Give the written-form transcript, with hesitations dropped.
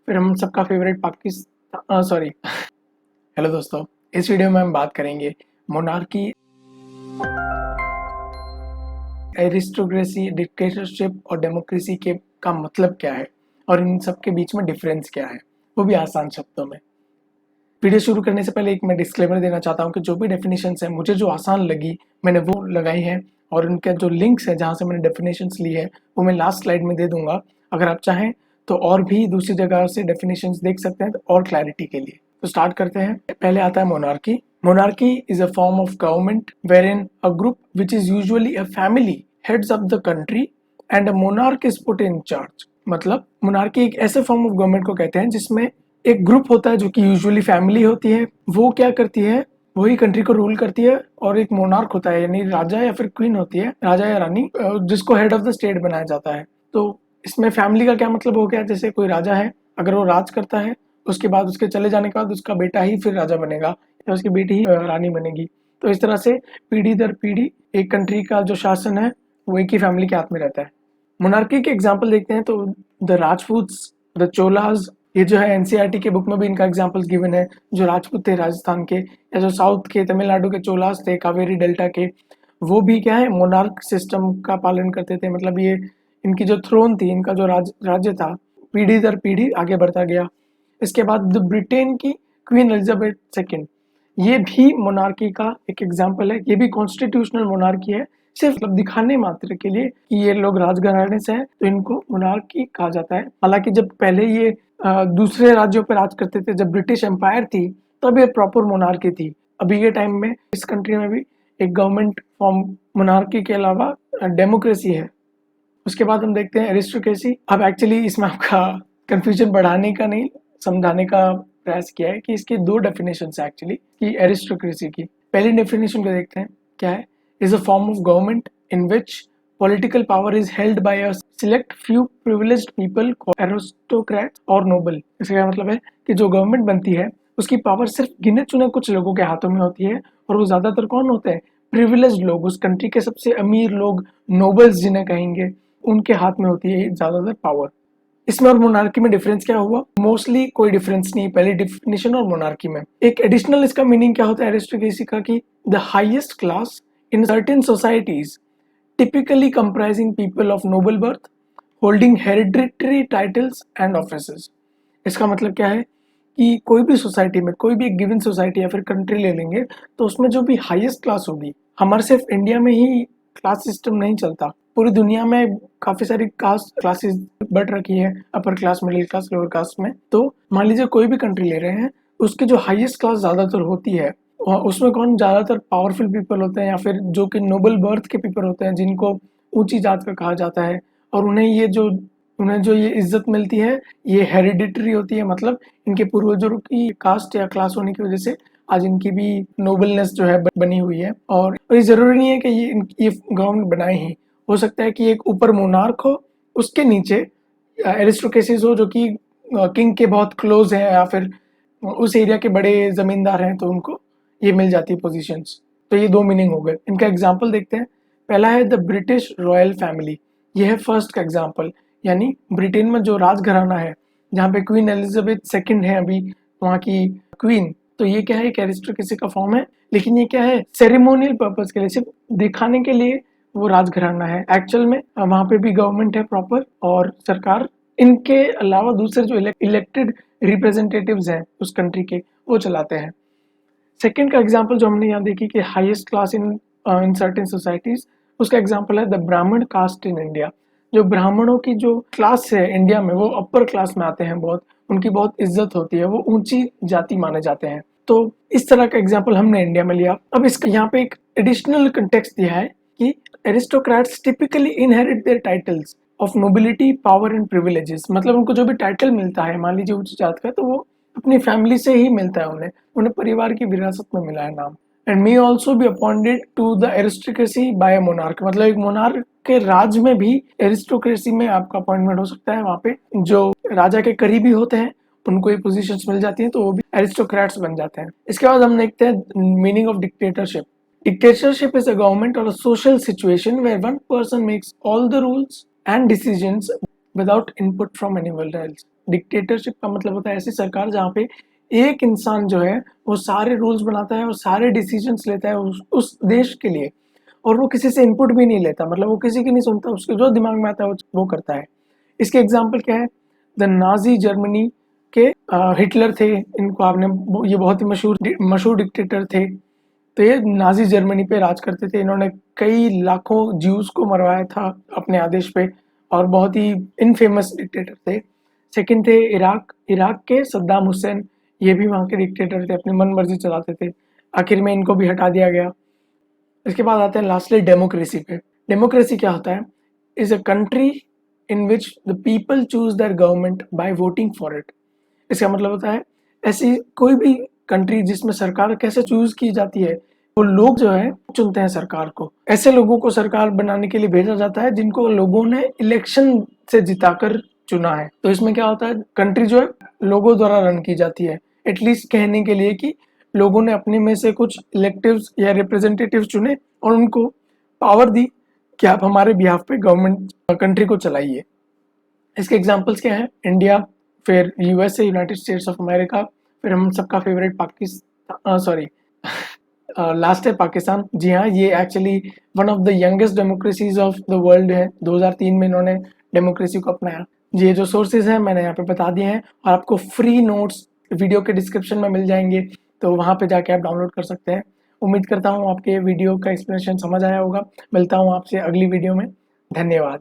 फिर हम सबका फेवरेट पाकिस्तान सॉरी हेलो दोस्तों, इस वीडियो में हम बात करेंगे मोनार्की, एरिस्टोक्रेसी, डिक्टेटरशिप और डेमोक्रेसी के का मतलब क्या है और इन सब के बीच में डिफरेंस क्या है, वो भी आसान शब्दों में। वीडियो शुरू करने से पहले एक मैं डिस्क्लेमर देना चाहता हूँ कि जो भी डेफिनेशंस है मुझे जो आसान लगी मैंने वो लगाई है, और उनके जो लिंक्स है जहाँ से मैंने डेफिनेशंस ली है वो मैं लास्ट स्लाइड में दे दूंगा। अगर आप चाहें तो और भी दूसरी जगह से डेफिनेशंस देख सकते हैं और क्लैरिटी के लिए। तो स्टार्ट करते हैं। पहले आता है monarchy. Monarchy is a form of government wherein a group which is usually a family heads of the country and a monarch is put in charge. मतलब मोनार्की एक ऐसे फॉर्म ऑफ गवर्नमेंट को कहते हैं जिसमें एक ग्रुप होता है जो कि यूजुअली फैमिली होती है, वो क्या करती है, वही कंट्री को रूल करती है, और एक मोनार्क होता है यानी राजा या फिर क्वीन होती है, राजा या रानी, जिसको हेड ऑफ द स्टेट बनाया जाता है। तो इसमें फैमिली का क्या मतलब हो गया, जैसे कोई राजा है, अगर वो राज करता है उसके बाद उसके चले जाने के बाद उसका बेटा ही फिर राजा बनेगा या उसकी बेटी ही रानी बनेगी। तो इस तरह से पीढ़ी दर पीढ़ी एक कंट्री का जो शासन है वो एक ही फैमिली के हाथ में रहता है। मोनार्की के एग्जाम्पल देखते हैं तो द राजपूत्स, द चोलाज, ये जो है एनसीईआरटी के बुक में भी इनका एग्जाम्पल्स गिवन है। जो राजपूत थे राजस्थान के, या जो साउथ के तमिलनाडु के चोलास थे कावेरी डेल्टा के, वो भी क्या है मोनार्क सिस्टम का पालन करते थे। मतलब ये इनकी जो थ्रोन थी, इनका जो राज्य था, पीढ़ी दर पीढ़ी आगे बढ़ता गया। इसके बाद द ब्रिटेन की क्वीन एलिजाबेथ सेकेंड, ये भी मोनार्की का एक एग्जाम्पल है। ये भी कॉन्स्टिट्यूशनल मोनार्की है, सिर्फ मतलब दिखाने मात्र के लिए कि ये लोग राजघराने से हैं तो इनको मोनार्की कहा जाता है। हालांकि जब पहले ये दूसरे राज्यों पर राज करते थे, जब ब्रिटिश एम्पायर थी, तब ये प्रॉपर मोनार्की थी। अभी के टाइम में इस कंट्री में भी एक गवर्नमेंट फॉर्म मोनार्की के अलावा डेमोक्रेसी है। उसके बाद हम देखते हैं एरिस्टोक्रेसी। अब एक्चुअली इसमें आपका कंफ्यूजन बढ़ाने का नहीं, समझाने का प्रयास किया है कि इसके दो डेफिनेशन है एक्चुअली कि एरिस्टोक्रेसी की। पहली डेफिनेशन को देखते हैं क्या है। Is a form of government in which political power is held by a select few privileged people aristocrat और नोबल। इसका क्या मतलब है कि जो गवर्नमेंट बनती है उसकी पावर सिर्फ गिने चुने कुछ लोगों के हाथों में होती है, और वो ज्यादातर कौन होते हैं, प्रिविलेज्ड लोग, उस कंट्री के सबसे अमीर लोग, नोबल्स जिन्हें कहेंगे, उनके हाथ में होती है ज्यादातर पावर। इसमें और मोनार्की में डिफरेंस क्या हुआ, मोस्टली कोई डिफरेंस नहीं पहली डिफिनेशन और मोनार्की में। एक एडिशनल इसका मीनिंग क्या होता है एरिस्टोक्रेसी का, कि the highest class in certain societies typically comprising people of noble birth holding hereditary titles and offices. इसका मतलब क्या है कि कोई भी सोसाइटी में, कोई भी एक गिवन सोसाइटी या फिर कंट्री ले लेंगे तो उसमें जो भी हाईएस्ट क्लास होगी, हमारे सिर्फ इंडिया में ही क्लास सिस्टम नहीं चलता, पूरी दुनिया में काफी सारी कास्ट क्लासेस बढ़ रखी है, upper class, middle class, lower caste में। तो मान लीजिए कोई भी कंट्री ले रहे हैं, उसकी जो हाईएस्ट क्लास ज्यादातर होती है उसमें कौन ज्यादातर पावरफुल पीपल होते हैं या फिर जो कि नोबल बर्थ के पीपल होते हैं, जिनको ऊंची जात का कहा जाता है, और उन्हें जो ये इज्जत मिलती है ये हेरिडिटरी होती है। मतलब इनके पूर्वजों की कास्ट या क्लास होने की वजह से आज इनकी भी नोबलनेस जो है बनी हुई है। और ये जरूरी नहीं है कि ये गवर्नमेंट बनाए ही, हो सकता है कि एक ऊपर मोनार्क हो, उसके नीचे एरिस्टोक्रेसीज हो जो कि किंग के बहुत क्लोज है या फिर उस एरिया के बड़े जमींदार हैं, तो उनको ये मिल जाती है पोजीशंस। तो ये दो मीनिंग हो गए। इनका एग्जाम्पल देखते हैं। पहला है द ब्रिटिश रॉयल फैमिली, ये है फर्स्ट का एग्जाम्पल। यानी ब्रिटेन में जो राजघराना है, जहाँ पे क्वीन एलिजाबेथ सेकंड है अभी वहाँ की क्वीन, तो ये क्या है, एक एरिस्टोक्रेसी का फॉर्म है। लेकिन ये क्या है, सेरेमोनियल पर्पज के लिए, सिर्फ दिखाने के लिए वो राजघराना है। एक्चुअल में वहाँ पे भी गवर्नमेंट है प्रॉपर और सरकार, इनके अलावा दूसरे जो इलेक्टेड रिप्रेजेंटेटिव्स हैं उस कंट्री के, वो चलाते हैं। सेकंड का एग्जांपल जो हमने यहाँ देखी कि highest class in certain societies, उसका एग्जांपल है द ब्राह्मण कास्ट इन इंडिया। जो ब्राह्मणों की जो क्लास है इंडिया में, वो अपर क्लास में आते हैं, बहुत उनकी बहुत इज्जत होती है, वो ऊंची जाति माने जाते हैं। तो इस तरह का एग्जाम्पल हमने इंडिया में लिया। अब इसका यहाँ पे एक एडिशनल कंटेक्स्ट दिया है कि aristocrats typically inherit their titles of nobility, power and privileges. मतलब उनको जो भी टाइटल मिलता है, मान लीजिए उच्च जात का, तो वो अपनी फैमिली से ही मिलता है, उन्हें परिवार की विरासत में मिला है नाम। And may also be appointed to the aristocracy by monarch. मतलब एक मोनार्क के राज में भी एरिस्टोक्रेसी में आपका अपॉइंटमेंट हो सकता है। वहाँ पे जो राजा के करीबी होते हैं उनको ये पोजीशंस मिल जाती हैं, तो वो भी एरिस्टोक्रेट्स बन जाते हैं। इसके बाद हम देखते हैं meaning of dictatorship. Dictatorship is a government or a social situation where one person makes all the rules and decisions without input from anyone else. Dictatorship का मतलब होता है ऐसी सरकार जहाँ पे एक इंसान जो है वो सारे रूल्स बनाता है और सारे डिसीजंस लेता है उस देश के लिए, और वो किसी से इनपुट भी नहीं लेता, मतलब वो किसी की नहीं सुनता, उसके जो दिमाग में आता है वो करता है। इसके एग्जाम्पल क्या है? द नाजी जर्मनी के हिटलर थे, इनको आपने ये बहुत ही मशहूर डिक्टेटर थे। तो ये नाजी जर्मनी पे राज करते थे, इन्होंने कई लाखों ज्यूज को मरवाया था अपने आदेश पे, और बहुत ही इनफेमस डिक्टेटर थे। सेकंड थे इराक के सद्दाम हुसैन, ये भी वहाँ के डिक्टेटर थे, अपनी मन मर्जी चलाते थे। आखिर में इनको भी हटा दिया गया। इसके बाद आते हैं लास्टली डेमोक्रेसी पे। डेमोक्रेसी क्या होता है? Is a country in which the people choose there government by voting for it. इसका मतलब होता है ऐसी कोई भी कंट्री जिसमें सरकार कैसे चूज की जाती है, वो लोग जो है चुनते हैं सरकार को। ऐसे लोगों को सरकार बनाने के लिए भेजा जाता है जिनको लोगों ने इलेक्शन से जिताकर चुना है। तो इसमें क्या होता है, कंट्री जो है लोगों द्वारा रन की जाती है, एटलीस्ट कहने के लिए कि लोगों ने अपने में से कुछ इलेक्टिव्स या रिप्रेजेंटेटिव्स चुने और उनको पावर दी कि आप हमारे बिहाफ पे गवर्नमेंट कंट्री को चलाइए। इसके एग्जांपल्स क्या हैं? इंडिया, फिर USA, United states of America, फिर हम सबका फेवरेट पाकिस्तान, सॉरी लास्ट है पाकिस्तान। जी हाँ, ये actually one of the youngest democracies of the world है। 2003 में इन्होंने डेमोक्रेसी को अपनाया। ये जो सोर्सेज हैं मैंने यहाँ पे बता दिए हैं, और आपको फ्री नोट्स वीडियो के डिस्क्रिप्शन में मिल जाएंगे, तो वहाँ पे जाके आप डाउनलोड कर सकते हैं। उम्मीद करता हूँ आपके वीडियो का एक्सप्लेनेशन समझ आया होगा। मिलता हूँ आपसे अगली वीडियो में। धन्यवाद।